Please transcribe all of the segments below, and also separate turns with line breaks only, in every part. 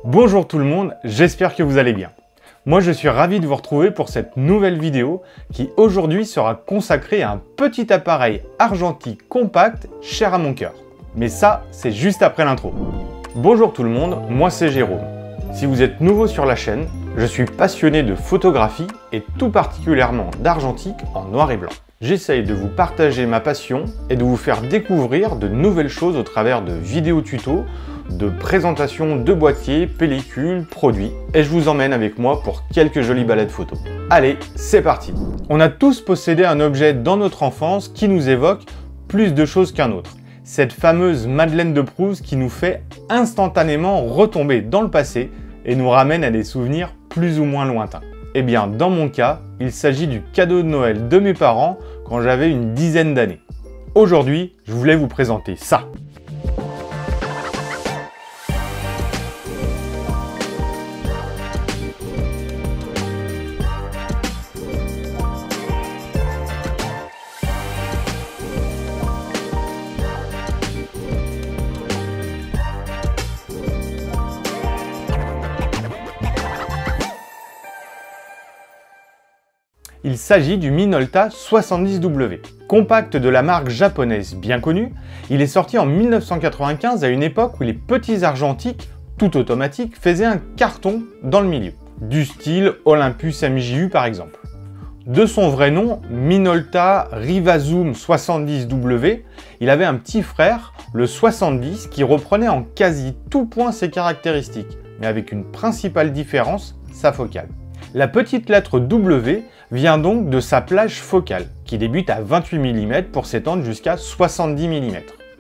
Bonjour tout le monde, j'espère que vous allez bien. Moi je suis ravi de vous retrouver pour cette nouvelle vidéo qui aujourd'hui sera consacrée à un petit appareil argentique compact cher à mon cœur. Mais ça, c'est juste après l'intro. Bonjour tout le monde, moi c'est Jérôme. Si vous êtes nouveau sur la chaîne, je suis passionné de photographie et tout particulièrement d'argentique en noir et blanc. J'essaye de vous partager ma passion et de vous faire découvrir de nouvelles choses au travers de vidéos tutos, de présentations de boîtiers, pellicules, produits, et je vous emmène avec moi pour quelques jolies balades photos. Allez, c'est parti! On a tous possédé un objet dans notre enfance qui nous évoque plus de choses qu'un autre. Cette fameuse Madeleine de Proust qui nous fait instantanément retomber dans le passé et nous ramène à des souvenirs plus ou moins lointains. Eh bien, dans mon cas, il s'agit du cadeau de Noël de mes parents quand j'avais une dizaine d'années. Aujourd'hui, je voulais vous présenter ça. Il s'agit du Minolta 70W. Compact de la marque japonaise bien connue, il est sorti en 1995 à une époque où les petits argentiques, tout automatiques, faisaient un carton dans le milieu. Du style Olympus MJU par exemple. De son vrai nom, Minolta Rivazoom 70W, il avait un petit frère, le 70, qui reprenait en quasi tout point ses caractéristiques, mais avec une principale différence, sa focale. La petite lettre W vient donc de sa plage focale, qui débute à 28 mm pour s'étendre jusqu'à 70 mm.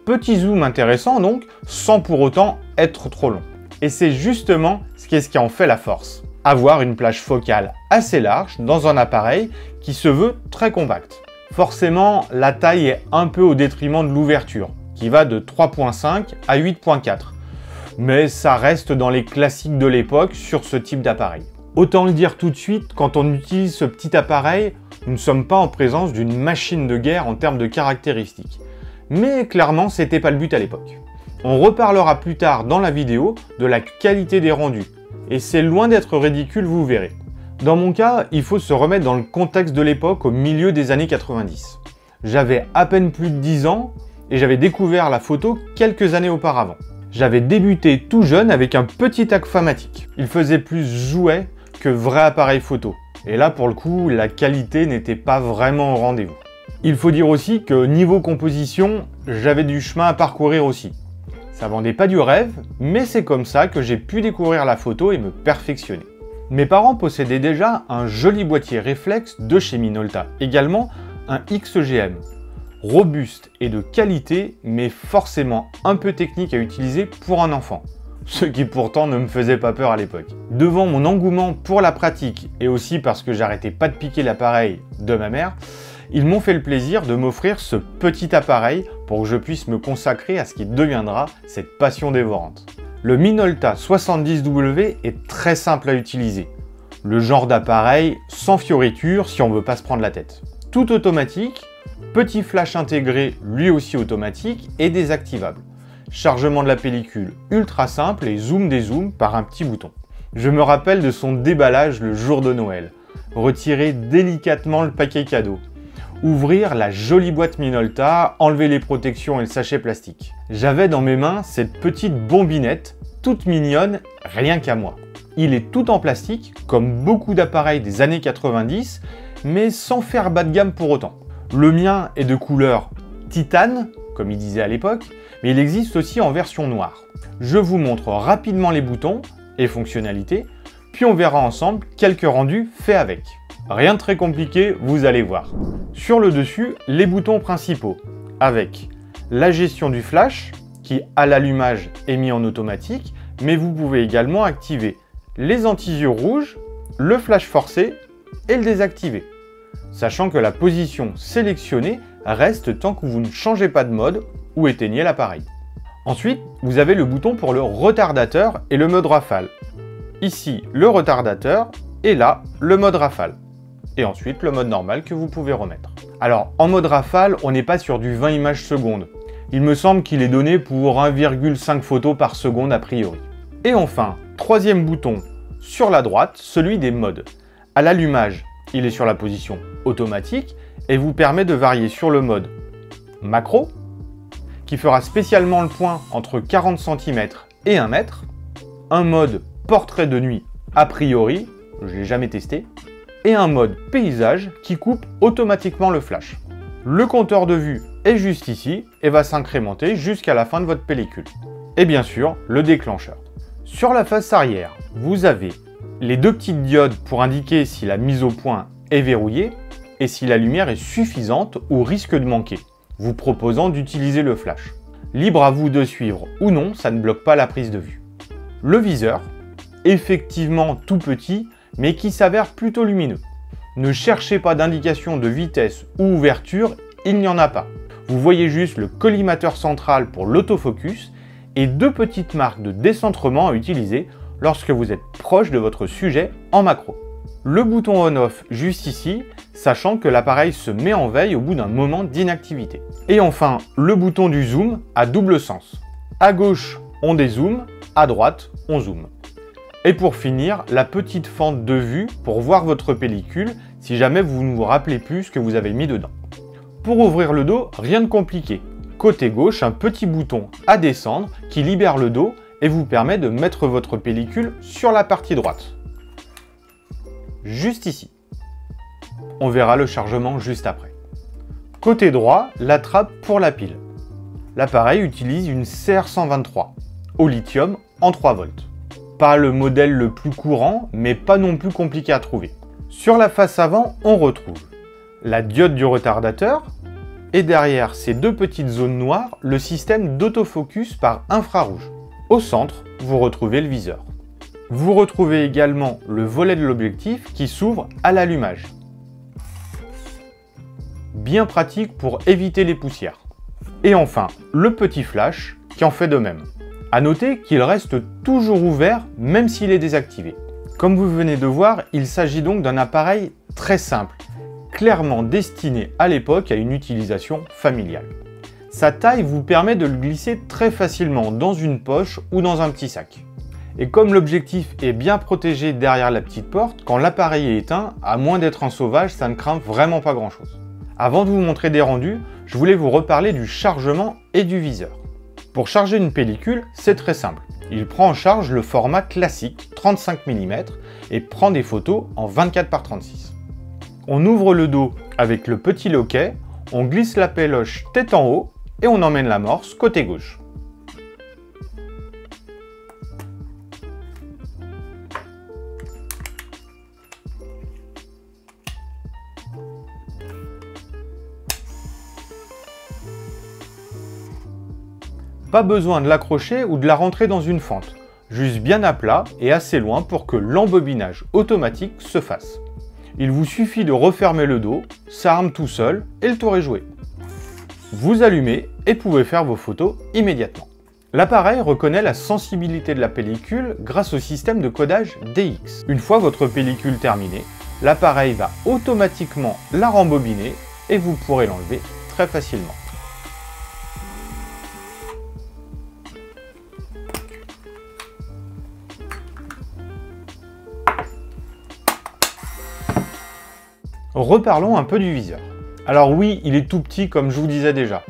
Petit zoom intéressant donc, sans pour autant être trop long. Et c'est justement ce qui en fait la force. Avoir une plage focale assez large dans un appareil qui se veut très compact. Forcément, la taille est un peu au détriment de l'ouverture, qui va de 3.5 à 8.4. Mais ça reste dans les classiques de l'époque sur ce type d'appareil. Autant le dire tout de suite, quand on utilise ce petit appareil, nous ne sommes pas en présence d'une machine de guerre en termes de caractéristiques. Mais clairement, c'était pas le but à l'époque. On reparlera plus tard dans la vidéo de la qualité des rendus. Et c'est loin d'être ridicule, vous verrez. Dans mon cas, il faut se remettre dans le contexte de l'époque au milieu des années 90. J'avais à peine plus de 10 ans et j'avais découvert la photo quelques années auparavant. J'avais débuté tout jeune avec un petit Agfamatic. Il faisait plus jouet que vrai appareil photo. Et là, pour le coup, la qualité n'était pas vraiment au rendez-vous. Il faut dire aussi que niveau composition, j'avais du chemin à parcourir aussi. Ça vendait pas du rêve, mais c'est comme ça que j'ai pu découvrir la photo et me perfectionner. Mes parents possédaient déjà un joli boîtier réflexe de chez Minolta, également un XGM. Robuste et de qualité, mais forcément un peu technique à utiliser pour un enfant. Ce qui pourtant ne me faisait pas peur à l'époque. Devant mon engouement pour la pratique et aussi parce que j'arrêtais pas de piquer l'appareil de ma mère, ils m'ont fait le plaisir de m'offrir ce petit appareil pour que je puisse me consacrer à ce qui deviendra cette passion dévorante. Le Minolta 70W est très simple à utiliser. Le genre d'appareil sans fioritures si on veut pas se prendre la tête. Tout automatique, petit flash intégré lui aussi automatique et désactivable. Chargement de la pellicule ultra simple et zoom dézoom par un petit bouton. Je me rappelle de son déballage le jour de Noël. Retirer délicatement le paquet cadeau. Ouvrir la jolie boîte Minolta, enlever les protections et le sachet plastique. J'avais dans mes mains cette petite bombinette, toute mignonne, rien qu'à moi. Il est tout en plastique, comme beaucoup d'appareils des années 90, mais sans faire bas de gamme pour autant. Le mien est de couleur titane, comme il disait à l'époque, mais il existe aussi en version noire. Je vous montre rapidement les boutons et fonctionnalités, puis on verra ensemble quelques rendus faits avec. Rien de très compliqué, vous allez voir. Sur le dessus, les boutons principaux, avec la gestion du flash, qui à l'allumage est mis en automatique, mais vous pouvez également activer les anti-yeux rouges, le flash forcé et le désactiver. Sachant que la position sélectionnée reste tant que vous ne changez pas de mode ou éteignez l'appareil. Ensuite, vous avez le bouton pour le retardateur et le mode rafale. Ici, le retardateur et là, le mode rafale. Et ensuite, le mode normal que vous pouvez remettre. Alors, en mode rafale, on n'est pas sur du 20 images secondes. Il me semble qu'il est donné pour 1,5 photos par seconde a priori. Et enfin, Troisième bouton sur la droite, celui des modes. À l'allumage, il est sur la position automatique et vous permet de varier sur le mode macro, qui fera spécialement le point entre 40 cm et 1 mètre, un mode portrait de nuit a priori, je ne l'ai jamais testé, et un mode paysage qui coupe automatiquement le flash. Le compteur de vue est juste ici et va s'incrémenter jusqu'à la fin de votre pellicule. Et bien sûr, le déclencheur. Sur la face arrière, vous avez les deux petites diodes pour indiquer si la mise au point est verrouillée et si la lumière est suffisante ou risque de manquer, vous proposant d'utiliser le flash. Libre à vous de suivre ou non, ça ne bloque pas la prise de vue. Le viseur, effectivement tout petit, mais qui s'avère plutôt lumineux. Ne cherchez pas d'indication de vitesse ou ouverture, il n'y en a pas. Vous voyez juste le collimateur central pour l'autofocus et deux petites marques de décentrement à utiliser lorsque vous êtes proche de votre sujet en macro. Le bouton on-off juste ici, sachant que l'appareil se met en veille au bout d'un moment d'inactivité. Et enfin, le bouton du zoom à double sens. À gauche, on dézoome, à droite, on zoome. Et pour finir, la petite fente de vue pour voir votre pellicule si jamais vous ne vous rappelez plus ce que vous avez mis dedans. Pour ouvrir le dos, rien de compliqué. Côté gauche, un petit bouton à descendre qui libère le dos et vous permet de mettre votre pellicule sur la partie droite. Juste ici. On verra le chargement juste après. Côté droit, la trappe pour la pile. L'appareil utilise une CR123 au lithium en 3 volts. Pas le modèle le plus courant, mais pas non plus compliqué à trouver. Sur la face avant, on retrouve la diode du retardateur et derrière ces deux petites zones noires, le système d'autofocus par infrarouge. Au centre, vous retrouvez le viseur. Vous retrouvez également le volet de l'objectif qui s'ouvre à l'allumage. Bien pratique pour éviter les poussières. Et enfin, le petit flash qui en fait de même. A noter qu'il reste toujours ouvert même s'il est désactivé. Comme vous venez de voir, il s'agit donc d'un appareil très simple, clairement destiné à l'époque à une utilisation familiale. Sa taille vous permet de le glisser très facilement dans une poche ou dans un petit sac. Et comme l'objectif est bien protégé derrière la petite porte, quand l'appareil est éteint, à moins d'être un sauvage, ça ne craint vraiment pas grand chose. Avant de vous montrer des rendus, je voulais vous reparler du chargement et du viseur. Pour charger une pellicule, c'est très simple. Il prend en charge le format classique 35 mm et prend des photos en 24 par 36. On ouvre le dos avec le petit loquet, on glisse la péloche tête en haut et on emmène l'amorce côté gauche. Pas besoin de l'accrocher ou de la rentrer dans une fente, juste bien à plat et assez loin pour que l'embobinage automatique se fasse. Il vous suffit de refermer le dos, ça arme tout seul et le tour est joué. Vous allumez et pouvez faire vos photos immédiatement. L'appareil reconnaît la sensibilité de la pellicule grâce au système de codage DX. Une fois votre pellicule terminée, l'appareil va automatiquement la rembobiner et vous pourrez l'enlever très facilement. Reparlons un peu du viseur. Alors oui, il est tout petit comme je vous disais déjà,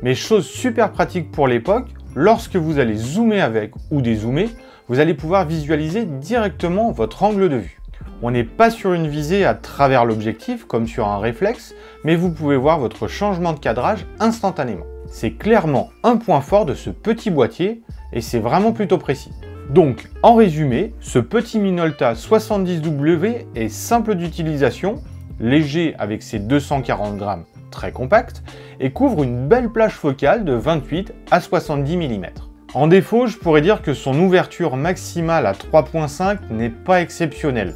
mais chose super pratique pour l'époque, lorsque vous allez zoomer avec ou dézoomer, vous allez pouvoir visualiser directement votre angle de vue. On n'est pas sur une visée à travers l'objectif comme sur un réflexe, mais vous pouvez voir votre changement de cadrage instantanément. C'est clairement un point fort de ce petit boîtier et c'est vraiment plutôt précis. Donc, en résumé, ce petit Minolta 70W est simple d'utilisation, léger avec ses 240 grammes, très compact, et couvre une belle plage focale de 28 à 70 mm. En défaut, je pourrais dire que son ouverture maximale à 3.5 n'est pas exceptionnelle,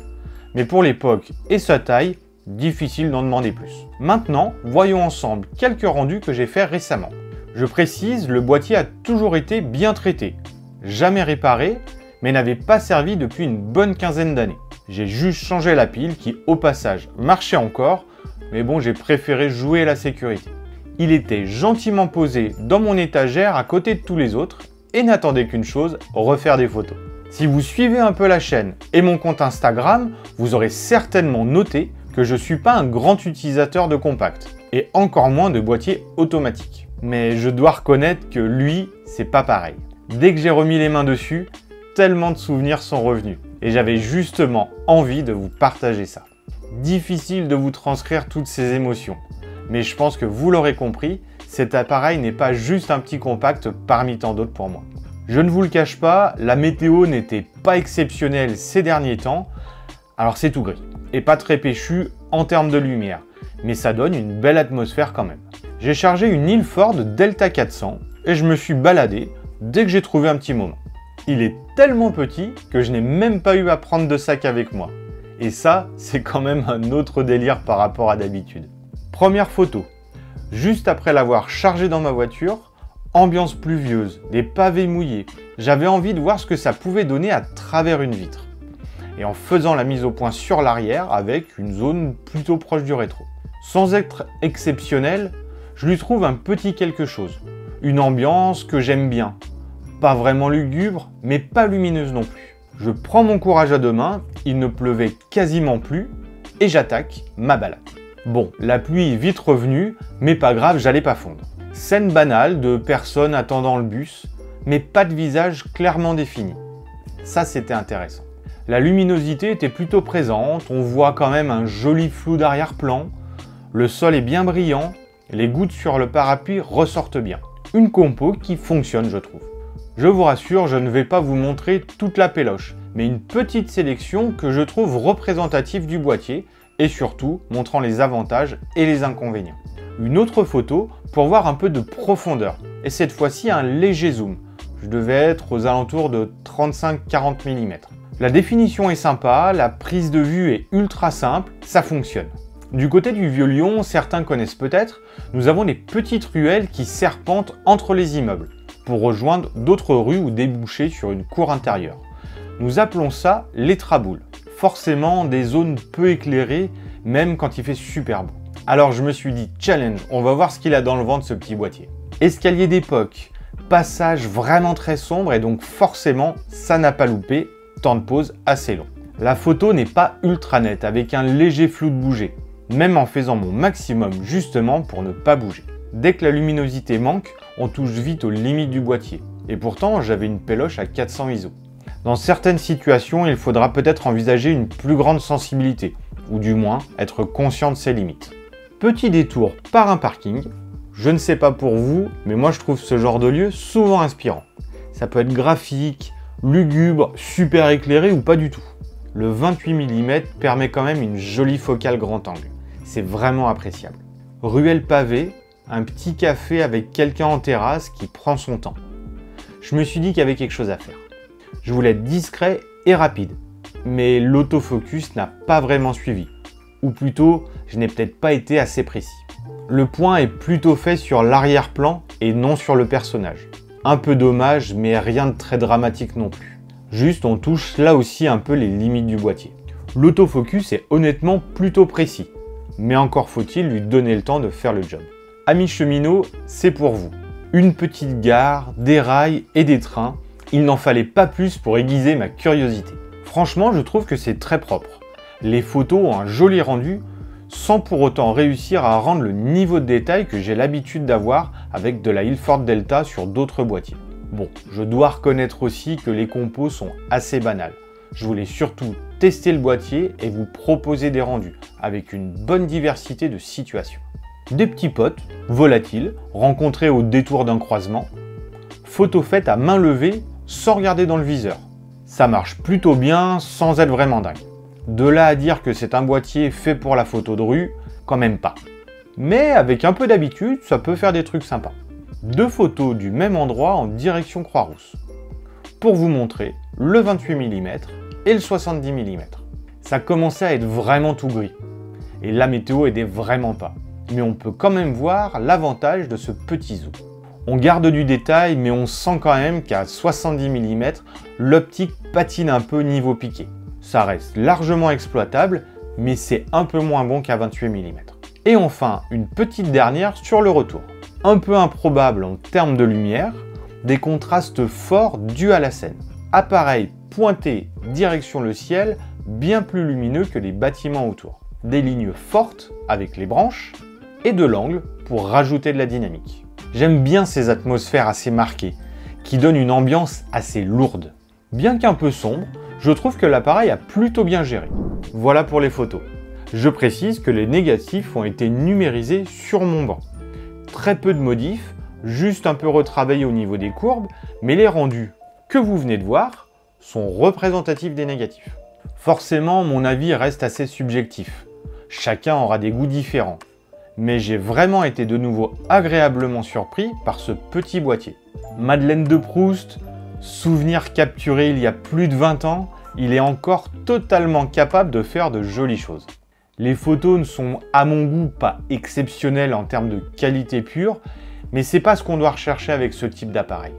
mais pour l'époque et sa taille, difficile d'en demander plus. Maintenant, voyons ensemble quelques rendus que j'ai faits récemment. Je précise, le boîtier a toujours été bien traité, jamais réparé, mais n'avait pas servi depuis une bonne quinzaine d'années. J'ai juste changé la pile qui, au passage, marchait encore, mais bon, j'ai préféré jouer la sécurité. Il était gentiment posé dans mon étagère à côté de tous les autres et n'attendait qu'une chose, refaire des photos. Si vous suivez un peu la chaîne et mon compte Instagram, vous aurez certainement noté que je ne suis pas un grand utilisateur de compact, et encore moins de boîtier automatique. Mais je dois reconnaître que lui, c'est pas pareil. Dès que j'ai remis les mains dessus, tellement de souvenirs sont revenus, et j'avais justement envie de vous partager ça. Difficile de vous transcrire toutes ces émotions, mais je pense que vous l'aurez compris, cet appareil n'est pas juste un petit compact parmi tant d'autres pour moi. Je ne vous le cache pas, la météo n'était pas exceptionnelle ces derniers temps, alors c'est tout gris, et pas très péchu en termes de lumière, mais ça donne une belle atmosphère quand même. J'ai chargé une Ilford Delta 400 et je me suis baladé dès que j'ai trouvé un petit moment. Il est tellement petit que je n'ai même pas eu à prendre de sac avec moi. Et ça, c'est quand même un autre délire par rapport à d'habitude. Première photo. Juste après l'avoir chargé dans ma voiture, ambiance pluvieuse, des pavés mouillés. J'avais envie de voir ce que ça pouvait donner à travers une vitre. Et en faisant la mise au point sur l'arrière avec une zone plutôt proche du rétro. Sans être exceptionnel, je lui trouve un petit quelque chose. Une ambiance que j'aime bien. Pas vraiment lugubre, mais pas lumineuse non plus. Je prends mon courage à deux mains, il ne pleuvait quasiment plus, et j'attaque ma balade. Bon, la pluie est vite revenue, mais pas grave, j'allais pas fondre. Scène banale de personnes attendant le bus, mais pas de visage clairement défini. Ça, c'était intéressant. La luminosité était plutôt présente, on voit quand même un joli flou d'arrière-plan, le sol est bien brillant, les gouttes sur le parapluie ressortent bien. Une compo qui fonctionne, je trouve. Je vous rassure, je ne vais pas vous montrer toute la péloche, mais une petite sélection que je trouve représentative du boîtier et surtout montrant les avantages et les inconvénients. Une autre photo pour voir un peu de profondeur, et cette fois-ci un léger zoom. Je devais être aux alentours de 35-40 mm. La définition est sympa, la prise de vue est ultra simple, ça fonctionne. Du côté du Vieux-Lyon, certains connaissent peut-être, nous avons des petites ruelles qui serpentent entre les immeubles, pour rejoindre d'autres rues ou déboucher sur une cour intérieure. Nous appelons ça les traboules. Forcément des zones peu éclairées, même quand il fait super beau. Alors je me suis dit, challenge, on va voir ce qu'il a dans le ventre ce petit boîtier. Escalier d'époque, passage vraiment très sombre et donc forcément, ça n'a pas loupé, temps de pause assez long. La photo n'est pas ultra nette, avec un léger flou de bouger, même en faisant mon maximum justement pour ne pas bouger. Dès que la luminosité manque, on touche vite aux limites du boîtier. Et pourtant, j'avais une péloche à 400 ISO. Dans certaines situations, il faudra peut-être envisager une plus grande sensibilité, ou du moins être conscient de ses limites. Petit détour par un parking. Je ne sais pas pour vous, mais moi je trouve ce genre de lieu souvent inspirant. Ça peut être graphique, lugubre, super éclairé ou pas du tout. Le 28 mm permet quand même une jolie focale grand angle. C'est vraiment appréciable. Ruelle pavée, un petit café avec quelqu'un en terrasse qui prend son temps. Je me suis dit qu'il y avait quelque chose à faire. Je voulais être discret et rapide, mais l'autofocus n'a pas vraiment suivi. Ou plutôt, je n'ai peut-être pas été assez précis. Le point est plutôt fait sur l'arrière-plan et non sur le personnage. Un peu dommage, mais rien de très dramatique non plus. Juste, on touche là aussi un peu les limites du boîtier. L'autofocus est honnêtement plutôt précis, mais encore faut-il lui donner le temps de faire le job. Amis cheminots, c'est pour vous. Une petite gare, des rails et des trains, il n'en fallait pas plus pour aiguiser ma curiosité. Franchement, je trouve que c'est très propre. Les photos ont un joli rendu, sans pour autant réussir à rendre le niveau de détail que j'ai l'habitude d'avoir avec de la Ilford Delta sur d'autres boîtiers. Bon, je dois reconnaître aussi que les compos sont assez banales. Je voulais surtout tester le boîtier et vous proposer des rendus, avec une bonne diversité de situations. Des petits potes, volatiles, rencontrés au détour d'un croisement, photos faites à main levée sans regarder dans le viseur. Ça marche plutôt bien sans être vraiment dingue. De là à dire que c'est un boîtier fait pour la photo de rue, quand même pas. Mais avec un peu d'habitude, ça peut faire des trucs sympas. Deux photos du même endroit en direction Croix-Rousse. Pour vous montrer le 28 mm et le 70 mm. Ça commençait à être vraiment tout gris. Et la météo aidait vraiment pas. Mais on peut quand même voir l'avantage de ce petit zoom. On garde du détail, mais on sent quand même qu'à 70 mm, l'optique patine un peu niveau piqué. Ça reste largement exploitable, mais c'est un peu moins bon qu'à 28 mm. Et enfin, une petite dernière sur le retour. Un peu improbable en termes de lumière, des contrastes forts dus à la scène. Appareil pointé direction le ciel, bien plus lumineux que les bâtiments autour. Des lignes fortes avec les branches et de l'angle pour rajouter de la dynamique. J'aime bien ces atmosphères assez marquées, qui donnent une ambiance assez lourde. Bien qu'un peu sombre, je trouve que l'appareil a plutôt bien géré. Voilà pour les photos. Je précise que les négatifs ont été numérisés sur mon banc. Très peu de modifs, juste un peu retravaillés au niveau des courbes, mais les rendus que vous venez de voir sont représentatifs des négatifs. Forcément, mon avis reste assez subjectif. Chacun aura des goûts différents. Mais j'ai vraiment été de nouveau agréablement surpris par ce petit boîtier. Madeleine de Proust, souvenir capturé il y a plus de 20 ans, il est encore totalement capable de faire de jolies choses. Les photos ne sont à mon goût pas exceptionnelles en termes de qualité pure, mais c'est pas ce qu'on doit rechercher avec ce type d'appareil.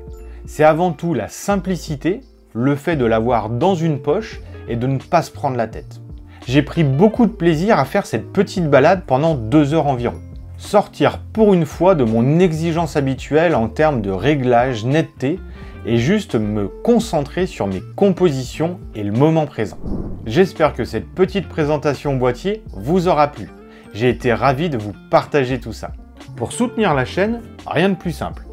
C'est avant tout la simplicité, le fait de l'avoir dans une poche et de ne pas se prendre la tête. J'ai pris beaucoup de plaisir à faire cette petite balade pendant 2 heures environ. Sortir pour une fois de mon exigence habituelle en termes de réglage, netteté, et juste me concentrer sur mes compositions et le moment présent. J'espère que cette petite présentation boîtier vous aura plu. J'ai été ravi de vous partager tout ça. Pour soutenir la chaîne, rien de plus simple.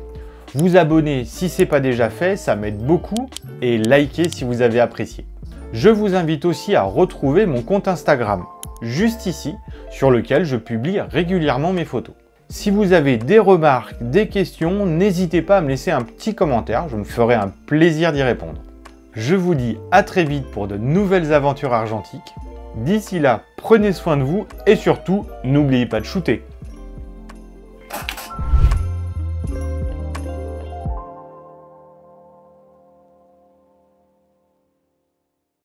Vous abonner si ce n'est pas déjà fait, ça m'aide beaucoup, et liker si vous avez apprécié. Je vous invite aussi à retrouver mon compte Instagram, juste ici, sur lequel je publie régulièrement mes photos. Si vous avez des remarques, des questions, n'hésitez pas à me laisser un petit commentaire, je me ferai un plaisir d'y répondre. Je vous dis à très vite pour de nouvelles aventures argentiques. D'ici là, prenez soin de vous et surtout, n'oubliez pas de shooter.